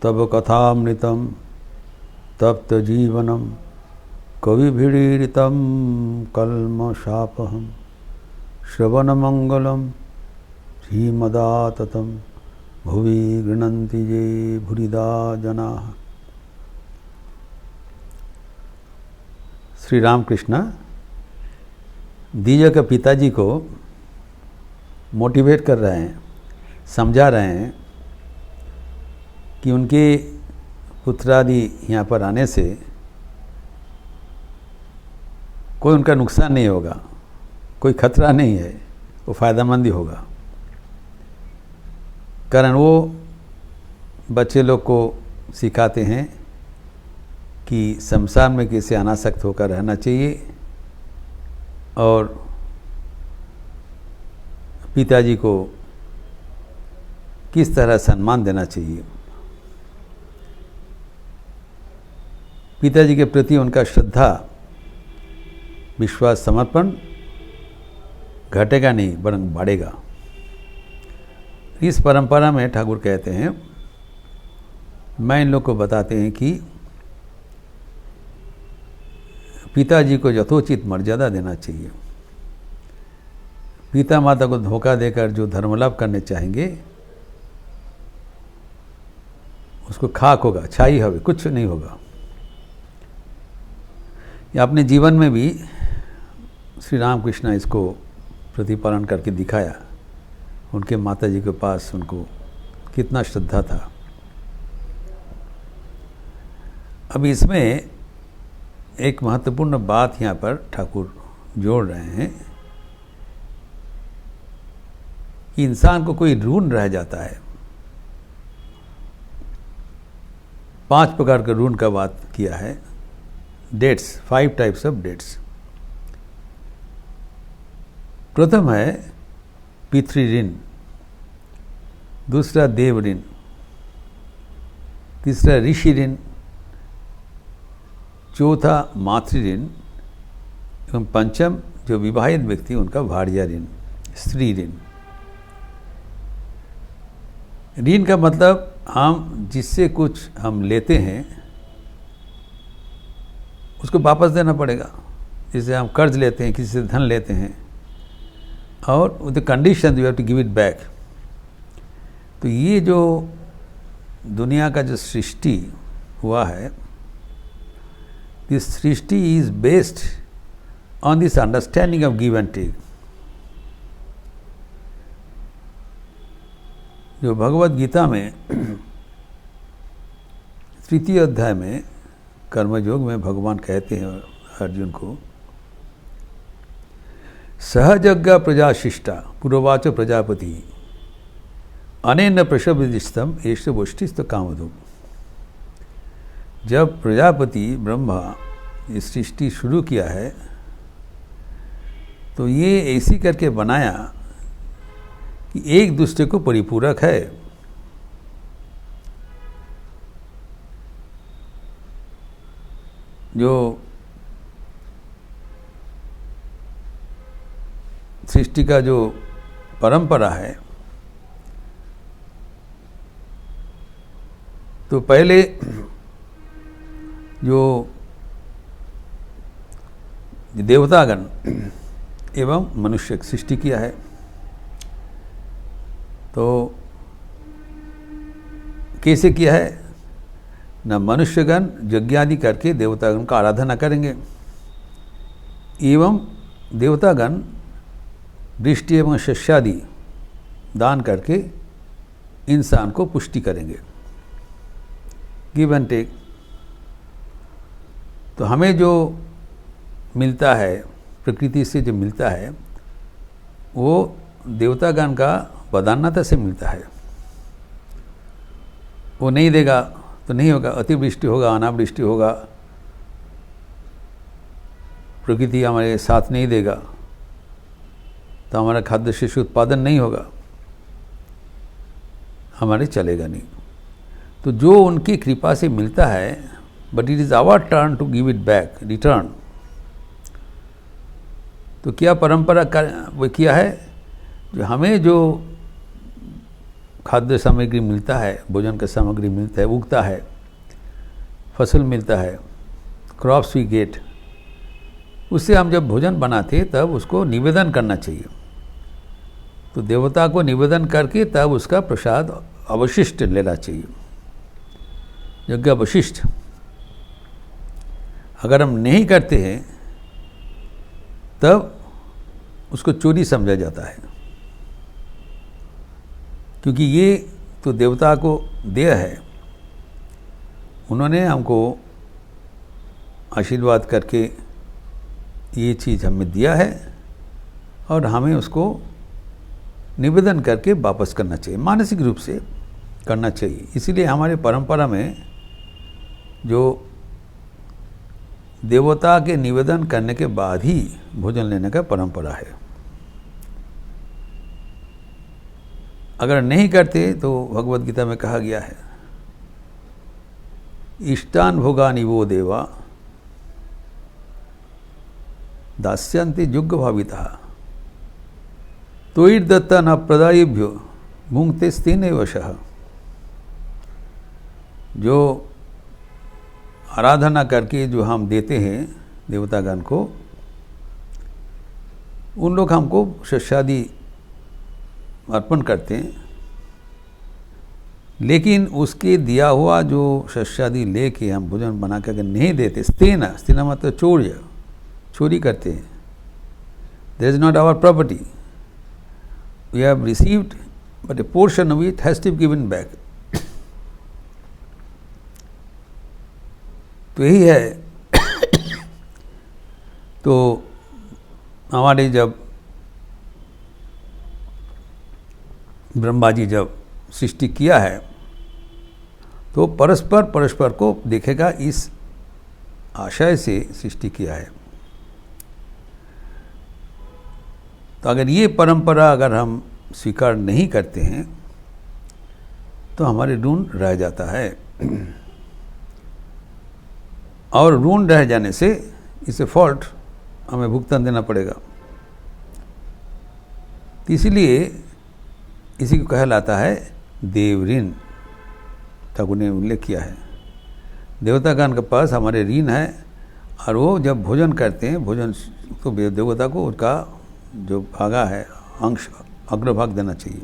तब कथामृतं तप्त जीवनम कविभिरीडितं कल्मषापहं श्रवणमंगलम श्रीमदाततं भुवि गृह्णन्ति ये भूरिदा जनाः। श्री रामकृष्ण दीजा के पिताजी को मोटिवेट कर रहे हैं, समझा रहे हैं कि उनके पुत्रादि यहाँ पर आने से कोई उनका नुकसान नहीं होगा, कोई खतरा नहीं है, वो फ़ायदेमंद ही होगा। कारण वो बच्चे लोग को सिखाते हैं कि संसार में कैसे अनासक्त होकर रहना चाहिए और पिताजी को किस तरह सम्मान देना चाहिए। पिताजी के प्रति उनका श्रद्धा, विश्वास, समर्पण घटेगा नहीं बरंग बढ़ेगा। इस परंपरा में ठाकुर कहते हैं, मैं इन लोग को बताते हैं कि पिताजी को यथोचित मर्यादा देना चाहिए। पिता माता को धोखा देकर जो धर्मलाभ करने चाहेंगे उसको खाक होगा, छाई होगी, कुछ नहीं होगा। या अपने जीवन में भी श्री रामकृष्ण इसको प्रतिपालन करके दिखाया। उनके माताजी के पास उनको कितना श्रद्धा था। अब इसमें एक महत्वपूर्ण बात यहाँ पर ठाकुर जोड़ रहे हैं कि इंसान को कोई ऋण रह जाता है। 5 प्रकार के ऋण का बात किया है। Debts, 5 types of debts. प्रथम है पितृ ऋण, दूसरा देव ऋण, तीसरा ऋषि ऋण, चौथा मातृ ऋण एवं पंचम जो विवाहित व्यक्ति उनका भार्या ऋण, स्त्री ऋण। ऋण का मतलब हम जिससे कुछ हम लेते हैं उसको वापस देना पड़ेगा। जैसे हम कर्ज लेते हैं, किसी से धन लेते हैं और with the condition you have to give it back. तो ये जो दुनिया का जो सृष्टि हुआ है, दिस सृष्टि is based on this understanding of give and take. जो भगवद गीता में 3 अध्याय में कर्मयोग में भगवान कहते हैं अर्जुन को, सहजज्ञ प्रजा शिष्टा पुरोवाच प्रजापति अनेन प्रसवदिष्टम एष वोष्ठिस्त कामधुम। जब प्रजापति ब्रह्मा ये सृष्टि शुरू किया है तो ये ऐसी करके बनाया कि एक दूसरे को परिपूरक है। जो सृष्टि का जो परंपरा है, तो पहले जो देवतागण एवं मनुष्य सृष्टि किया है, तो कैसे किया है न मनुष्यगण यज्ञादि करके देवतागण का आराधना करेंगे एवं देवतागण वृष्टि एवं शस्यादि दान करके इंसान को पुष्टि करेंगे, गिव एंड टेक। तो हमें जो मिलता है प्रकृति से, जो मिलता है वो देवतागण का वदान्यता से मिलता है। वो नहीं देगा तो नहीं होगा, अतिवृष्टि होगा, अनावृष्टि होगा, प्रकृति हमारे साथ नहीं देगा तो हमारा खाद्य शस्य उत्पादन नहीं होगा, हमारे चलेगा नहीं। तो जो उनकी कृपा से मिलता है, but it is our turn to give it back, return. तो क्या परंपरा वो किया है, जो हमें जो खाद्य सामग्री मिलता है, भोजन का सामग्री मिलता है, उगता है, फसल मिलता है, क्रॉप्स वी गेट, उससे हम जब भोजन बनाते तब उसको निवेदन करना चाहिए। तो देवता को निवेदन करके तब उसका प्रसाद अवशिष्ट लेना चाहिए, यज्ञ अवशिष्ट। अगर हम नहीं करते हैं तब उसको चोरी समझा जाता है, क्योंकि ये तो देवता को देय है, उन्होंने हमको आशीर्वाद करके ये चीज़ हमें दिया है और हमें उसको निवेदन करके वापस करना चाहिए, मानसिक रूप से करना चाहिए। इसीलिए हमारे परंपरा में जो देवता के निवेदन करने के बाद ही भोजन लेने का परंपरा है। अगर नहीं करते तो भगवद गीता में कहा गया है, इष्टान भोगानि वो देवा दास्यन्ति युग भाविता त्वयिर्दत्ता न प्रदायेभ्यो भुंक्ते स्तेन वशः। जो आराधना करके जो हम देते हैं देवतागण को, उन लोग हमको शस्यादि अर्पण करते हैं, लेकिन उसके दिया हुआ जो शस्यादि लेके हम भोजन बना करके नहीं देते, स्तेना मतलब चोरी करते हैं। There is not our property. We have received, but a portion of it has to be given back. तो यही है। तो हमारे जब ब्रह्मा जी जब सृष्टि किया है तो परस्पर को देखेगा, इस आशय से सृष्टि किया है। तो अगर ये परंपरा अगर हम स्वीकार नहीं करते हैं तो हमारे ऋण रह जाता है, और ऋण रह जाने से इसे फॉल्ट हमें भुगतान देना पड़ेगा। तो इसलिए इसी को कहलाता है देव ऋण। ठाकुर ने उल्लेख किया है, देवतागण के पास हमारे ऋण है, और वो जब भोजन करते हैं, भोजन तो देवता को उनका जो भागा है अंश अग्रभाग देना चाहिए।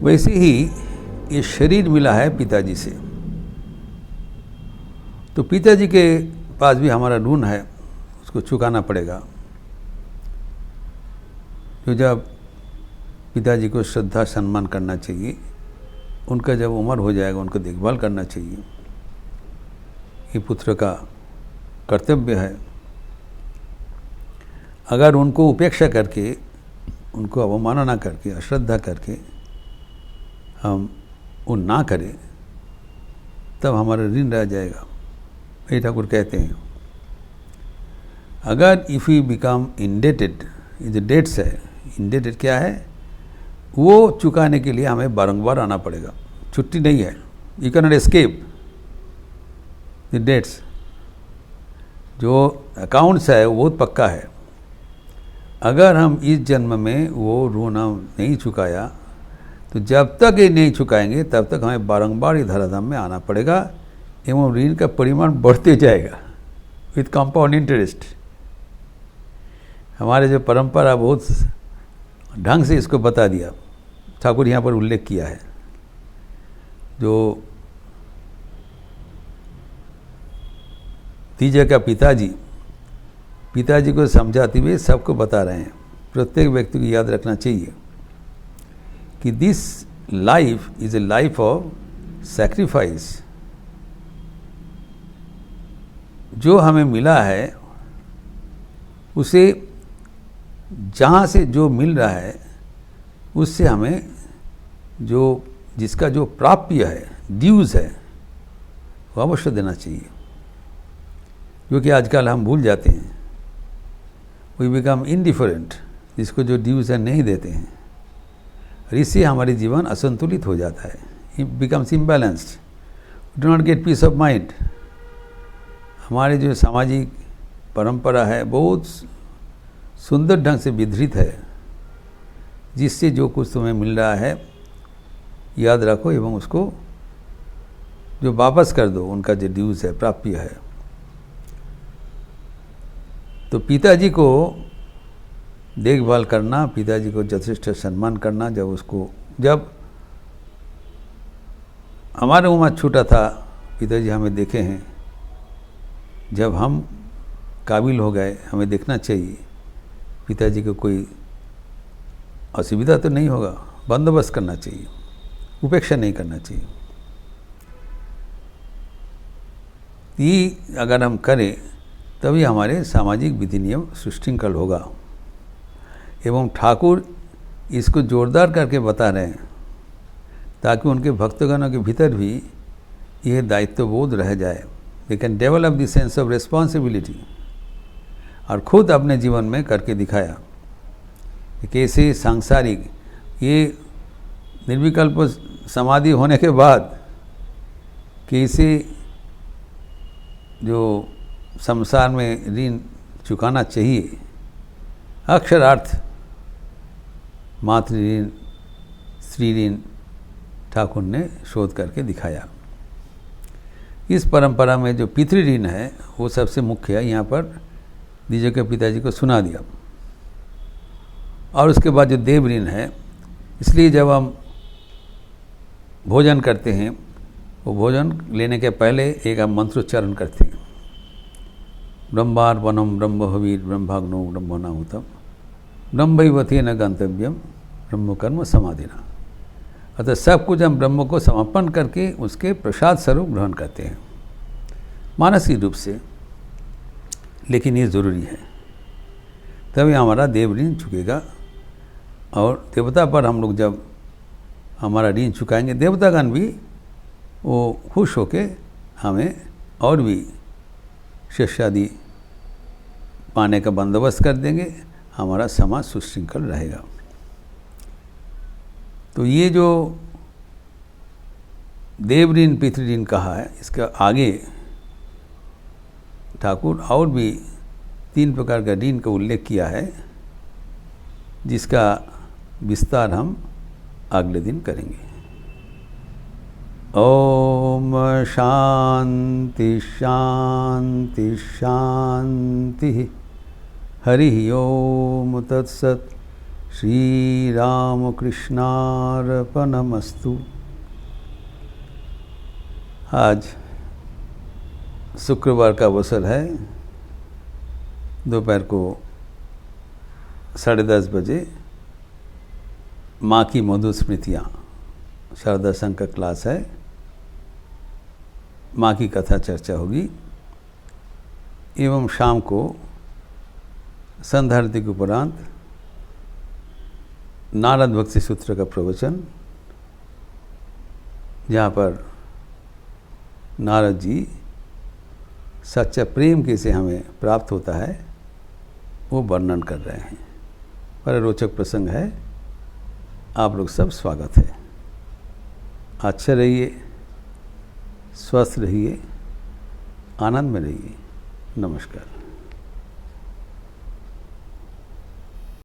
वैसे ही ये शरीर मिला है पिताजी से, तो पिताजी के पास भी हमारा ऋण है, उसको चुकाना पड़ेगा। तो जब पिताजी को श्रद्धा सम्मान करना चाहिए, उनका जब उम्र हो जाएगा उनको देखभाल करना चाहिए, ये पुत्र का कर्तव्य है। अगर उनको उपेक्षा करके, उनको अवमानना करके, अश्रद्धा करके हम वो ना करें तब हमारा ऋण रह जाएगा। ये ठाकुर कहते हैं, अगर इफ़ यू बिकम इंडेटेड, ये जो डेट्स है, इंडेटेड क्या है, वो चुकाने के लिए हमें बारंबार आना पड़ेगा, छुट्टी नहीं है। You can not escape the debts. जो अकाउंट्स है वो बहुत पक्का है। अगर हम इस जन्म में वो ऋण नहीं चुकाया तो जब तक ये नहीं चुकाएंगे तब तक हमें बारंबार ये धराधाम में आना पड़ेगा, एवं ऋण का परिमाण बढ़ते जाएगा विथ कंपाउंड इंटरेस्ट। हमारे जो परंपरा बहुत ढंग से इसको बता दिया, ठाकुर यहाँ पर उल्लेख किया है। जो तीजा का पिताजी को समझाते हुए सबको बता रहे हैं, प्रत्येक व्यक्ति को याद रखना चाहिए कि this life is a life of sacrifice. जो हमें मिला है उसे जहाँ से जो मिल रहा है उससे हमें जो जिसका जो प्राप्य है, ड्यूज है, वो अवश्य देना चाहिए, क्योंकि आजकल हम भूल जाते हैं। वी बिकम इनडिफरेंट, जिसको जो ड्यूज है नहीं देते हैं, और इससे हमारी जीवन असंतुलित हो जाता है, it becomes imbalanced, do not gate piece of mind. हमारे जो सामाजिक परंपरा है बहुत सुंदर ढंग से विधृत है, जिससे जो कुछ तुम्हें मिल रहा है याद रखो एवं उसको जो वापस कर दो, उनका जो ड्यूज है, प्राप्य है। तो पिताजी को देखभाल करना, पिताजी को यथेष्ट सम्मान करना। जब हमारा उम्र छोटा था, पिताजी हमें देखे हैं, जब हम काबिल हो गए, हमें देखना चाहिए पिताजी को कोई असुविधा तो नहीं होगा, बंदोबस्त करना चाहिए, उपेक्षा नहीं करना चाहिए। ये अगर हम करें तभी हमारे सामाजिक विधि नियम सुशृंखल होगा। एवं ठाकुर इसको जोरदार करके बता रहे हैं ताकि उनके भक्तगणों के भीतर भी यह दायित्वबोध रह जाए। They can develop the sense of responsibility. और खुद अपने जीवन में करके दिखाया कि कैसे सांसारिक ये निर्विकल्प समाधि होने के बाद कैसे जो संसार में ऋण चुकाना चाहिए, अक्षरार्थ मातृ ऋण, स्त्री ऋण ठाकुर ने शोध करके दिखाया। इस परंपरा में जो पितृ ऋण है वो सबसे मुख्य है। यहाँ पर दीजिए के पिताजी को सुना दिया। और उसके बाद जो देव ऋण है, इसलिए जब हम भोजन करते हैं, वो भोजन लेने के पहले एक हम मंत्रोच्चारण करते हैं, ब्रह्मार्पणम ब्रह्महवीर ब्रह्माग्नो ब्रह्मणाहुतम ब्रह्मैवतेन गंतव्यम ब्रह्मकर्म समाधिना। अतः सब कुछ हम ब्रह्म को समर्पण करके उसके प्रसाद स्वरूप ग्रहण करते हैं मानसिक रूप से, लेकिन ये ज़रूरी है, तभी हमारा देव ऋण चुकेगा। और देवता पर हम लोग जब हमारा ऋण चुकाएंगे, देवतागण भी वो खुश होके हमें और भी शिष्यादि पाने का बंदोबस्त कर देंगे, हमारा समाज सुशृंखल रहेगा। तो ये जो देव ऋण पितृ ऋण कहा है, इसका आगे ठाकुर और भी 3 प्रकार का ऋण का उल्लेख किया है, जिसका विस्तार हम अगले दिन करेंगे। ओम शांति शांति शांति। हरि ओम तत्सत। श्री राम कृष्णार्पणमस्तु। आज शुक्रवार का अवसर है, दोपहर को 10:30 बजे माँ की मधुर स्मृतियाँ शारदा संघ का क्लास है, माँ की कथा चर्चा होगी। एवं शाम को संध्या आरती के उपरांत नारद भक्ति सूत्र का प्रवचन, जहाँ पर नारद जी सच्चा प्रेम कैसे हमें प्राप्त होता है वो वर्णन कर रहे हैं। बड़ा रोचक प्रसंग है। आप लोग सब स्वागत है। अच्छे रहिए, स्वस्थ रहिए, आनंद में रहिए। नमस्कार।